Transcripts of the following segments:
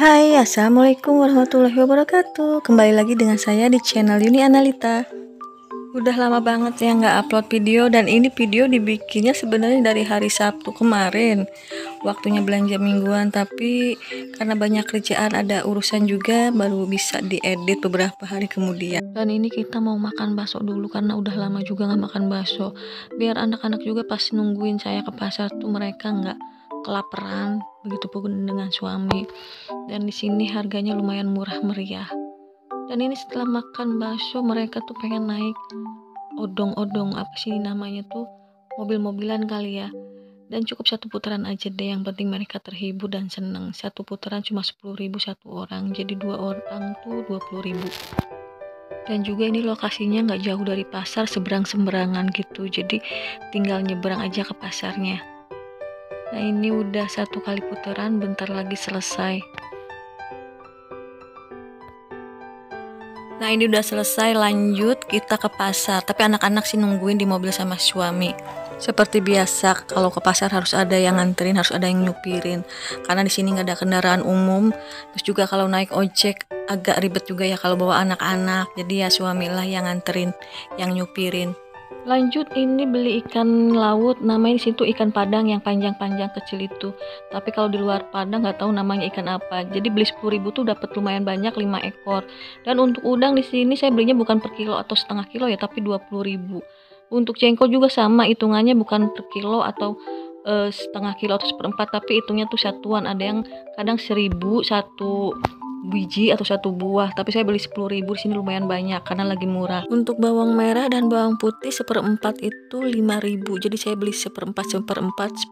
Hai, assalamualaikum warahmatullahi wabarakatuh. Kembali lagi dengan saya di channel Yuni Analita. Udah lama banget ya nggak upload video, dan ini video dibikinnya sebenarnya dari hari Sabtu kemarin. Waktunya belanja mingguan, tapi karena banyak kerjaan, ada urusan juga, baru bisa diedit beberapa hari kemudian. Dan ini kita mau makan bakso dulu karena udah lama juga nggak makan bakso. Biar anak-anak juga pas nungguin saya ke pasar tuh mereka nggak kelaparan. Begitupun dengan suami. Dan di sini harganya lumayan murah meriah. Dan ini setelah makan bakso mereka tuh pengen naik odong-odong, apa sih namanya tuh, mobil-mobilan kali ya. Dan cukup satu putaran aja deh, yang penting mereka terhibur dan seneng. Satu putaran cuma 10.000 satu orang, jadi 2 orang tuh 20.000. Dan juga ini lokasinya nggak jauh dari pasar, seberang-seberangan gitu, jadi tinggal nyebrang aja ke pasarnya. Nah ini udah satu kali putaran, bentar lagi selesai. Nah ini udah selesai, lanjut kita ke pasar. Tapi anak-anak sih nungguin di mobil sama suami. Seperti biasa, kalau ke pasar harus ada yang nganterin, harus ada yang nyupirin. Karena di sini nggak ada kendaraan umum. Terus juga kalau naik ojek agak ribet juga ya kalau bawa anak-anak. Jadi ya suamilah yang nganterin, yang nyupirin. Lanjut ini beli ikan laut, namanya di situ ikan padang yang panjang-panjang kecil itu. Tapi kalau di luar Padang nggak tahu namanya ikan apa. Jadi beli 10.000 tuh dapat lumayan banyak, 5 ekor. Dan untuk udang di sini saya belinya bukan per kilo atau setengah kilo ya, tapi 20.000. Untuk jengkol juga sama, hitungannya bukan per kilo atau setengah kilo atau seperempat, tapi hitungnya tuh satuan. Ada yang kadang 1.000 satu biji atau satu buah, tapi saya beli 10.000. Di sini lumayan banyak karena lagi murah. Untuk bawang merah dan bawang putih seperempat itu 5.000, jadi saya beli seperempat 10.000.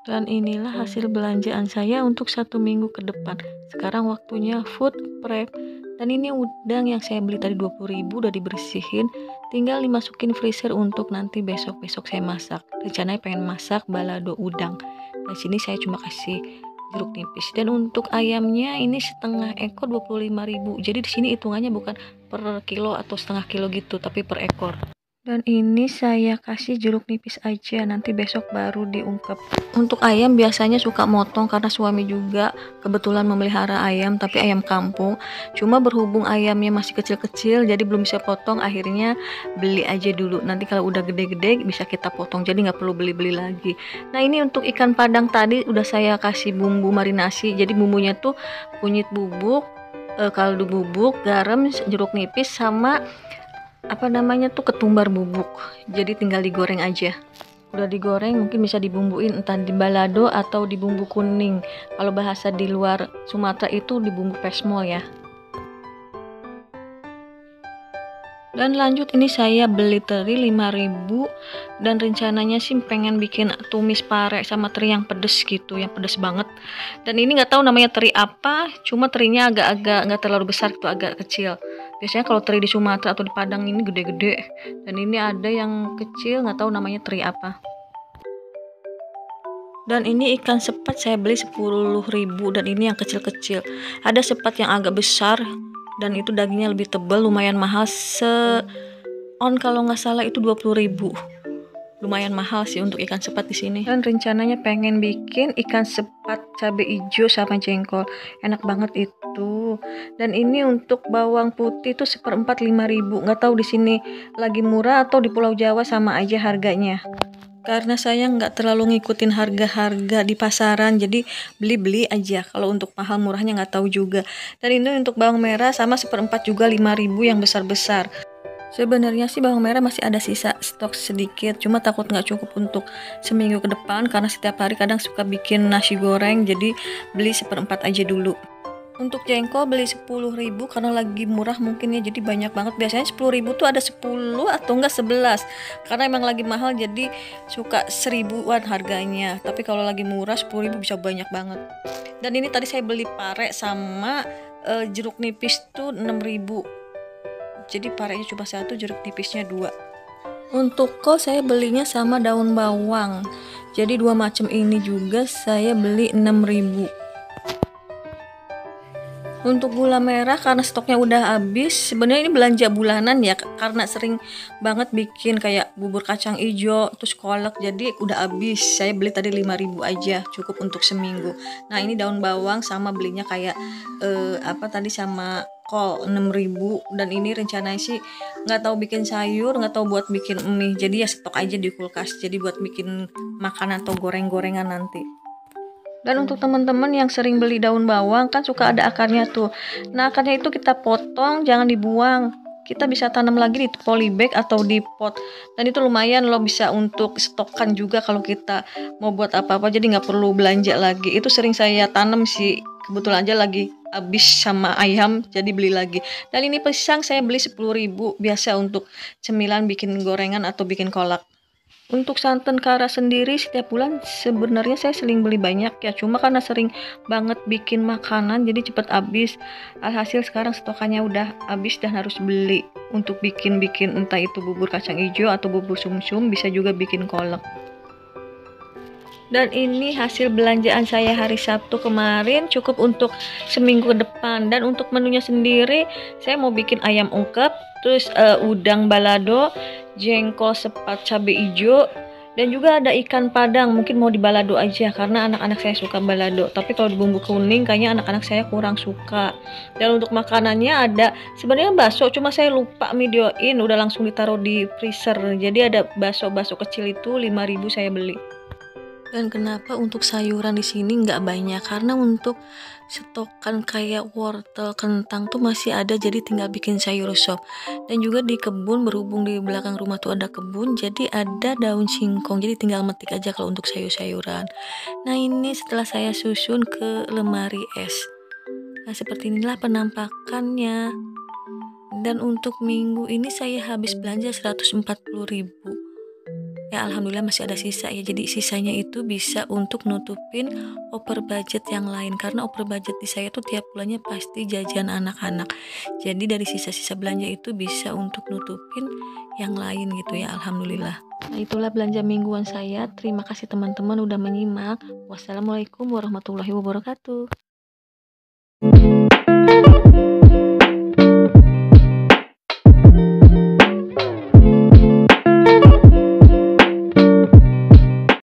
Dan inilah hasil belanjaan saya untuk 1 minggu ke depan. Sekarang waktunya food prep. Dan ini udang yang saya beli tadi 20.000 udah dibersihin, tinggal dimasukin freezer untuk nanti besok-besok saya masak. Rencananya pengen masak balado udang. Di sini saya cuma kasih jeruk nipis. Dan untuk ayamnya ini setengah ekor 25.000. Jadi di sini hitungannya bukan per kilo atau setengah kilo gitu, tapi per ekor. Dan ini saya kasih jeruk nipis aja, nanti besok baru diungkep. Untuk ayam biasanya suka motong karena suami juga kebetulan memelihara ayam, tapi ayam kampung. Cuma berhubung ayamnya masih kecil-kecil jadi belum bisa potong, akhirnya beli aja dulu. Nanti kalau udah gede-gede bisa kita potong, jadi nggak perlu beli-beli lagi. Nah ini untuk ikan padang tadi udah saya kasih bumbu marinasi. Jadi bumbunya tuh kunyit bubuk, kaldu bubuk, garam, jeruk nipis, sama apa namanya tuh ketumbar bubuk. Jadi tinggal digoreng aja. Udah digoreng mungkin bisa dibumbuin entah di balado atau di bumbu kuning. Kalau bahasa di luar Sumatera itu di bumbu pesmol ya. Dan lanjut ini saya beli teri 5.000, dan rencananya sih pengen bikin tumis pare sama teri yang pedes gitu, yang pedes banget. Dan ini nggak tahu namanya teri apa, cuma terinya agak-agak nggak terlalu besar gitu, agak kecil. Biasanya kalau teri di Sumatera atau di Padang ini gede-gede, dan ini ada yang kecil nggak tahu namanya teri apa. Dan ini ikan sepat saya beli 10.000, dan ini yang kecil-kecil. Ada sepat yang agak besar dan itu dagingnya lebih tebal, lumayan mahal, kalau nggak salah itu 20.000. Lumayan mahal sih untuk ikan sepat di sini. Dan rencananya pengen bikin ikan sepat cabai hijau sama jengkol, enak banget itu. Dan ini untuk bawang putih itu seperempat 5.000. Nggak tahu di sini lagi murah atau di Pulau Jawa sama aja harganya. Karena saya nggak terlalu ngikutin harga-harga di pasaran, jadi beli-beli aja. Kalau untuk mahal murahnya nggak tahu juga. Dan ini untuk bawang merah sama seperempat juga 5.000 yang besar-besar. Sebenarnya sih bawang merah masih ada sisa stok sedikit, cuma takut nggak cukup untuk seminggu ke depan karena setiap hari kadang suka bikin nasi goreng, jadi beli seperempat aja dulu. Untuk jengkol beli 10.000 karena lagi murah mungkin ya, jadi banyak banget. Biasanya 10.000 tuh ada 10 atau enggak 11, karena emang lagi mahal jadi suka 1.000-an harganya. Tapi kalau lagi murah 10.000 bisa banyak banget. Dan ini tadi saya beli pare sama jeruk nipis tuh 6.000. Jadi parenya cuma satu, jeruk nipisnya 2. Untuk kol saya belinya sama daun bawang. Jadi 2 macam ini juga saya beli 6.000. Untuk gula merah karena stoknya udah habis, sebenarnya ini belanja bulanan ya, karena sering banget bikin kayak bubur kacang ijo, terus kolak, jadi udah habis. Saya beli tadi 5.000 aja, cukup untuk seminggu. Nah ini daun bawang sama belinya kayak apa tadi sama kol 6.000, dan ini rencananya sih nggak tahu bikin sayur, nggak tahu buat bikin mie, jadi ya stok aja di kulkas, jadi buat bikin makanan atau goreng-gorengan nanti. Dan untuk teman-teman yang sering beli daun bawang kan suka ada akarnya tuh. Nah, akarnya itu kita potong, jangan dibuang. Kita bisa tanam lagi di polybag atau di pot. Dan itu lumayan loh, bisa untuk stokan juga kalau kita mau buat apa-apa, jadi nggak perlu belanja lagi. Itu sering saya tanam sih. Kebetulan aja lagi habis sama ayam, jadi beli lagi. Dan ini pisang saya beli 10.000, biasa untuk cemilan bikin gorengan atau bikin kolak. Untuk santan kara sendiri setiap bulan sebenarnya saya sering beli banyak ya, cuma karena sering banget bikin makanan jadi cepet habis. Alhasil sekarang stokannya udah habis dan harus beli untuk bikin entah itu bubur kacang hijau atau bubur sumsum, bisa juga bikin kolak. Dan ini hasil belanjaan saya hari Sabtu kemarin, cukup untuk seminggu ke depan. Dan untuk menunya sendiri saya mau bikin ayam ungkep, terus udang balado, jengkol sepat cabai hijau, dan juga ada ikan padang. Mungkin mau di balado aja karena anak-anak saya suka balado, tapi kalau di bumbu kuning kayaknya anak-anak saya kurang suka. Dan untuk makanannya ada sebenarnya bakso, cuma saya lupa videoin, udah langsung ditaruh di freezer. Jadi ada bakso kecil itu 5.000 saya beli. Dan kenapa untuk sayuran di sini nggak banyak? Karena untuk stokan kayak wortel, kentang tuh masih ada, jadi tinggal bikin sayur sop. Dan juga di kebun, berhubung di belakang rumah tuh ada kebun, jadi ada daun singkong, jadi tinggal metik aja kalau untuk sayur-sayuran. Nah ini setelah saya susun ke lemari es. Nah seperti inilah penampakannya. Dan untuk minggu ini saya habis belanja 140.000. Ya alhamdulillah masih ada sisa ya, jadi sisanya itu bisa untuk nutupin over budget yang lain, karena over budget di saya tuh tiap bulannya pasti jajan anak-anak, jadi dari sisa-sisa belanja itu bisa untuk nutupin yang lain gitu ya, alhamdulillah. Nah itulah belanja mingguan saya. Terima kasih teman-teman udah menyimak. Wassalamualaikum warahmatullahi wabarakatuh.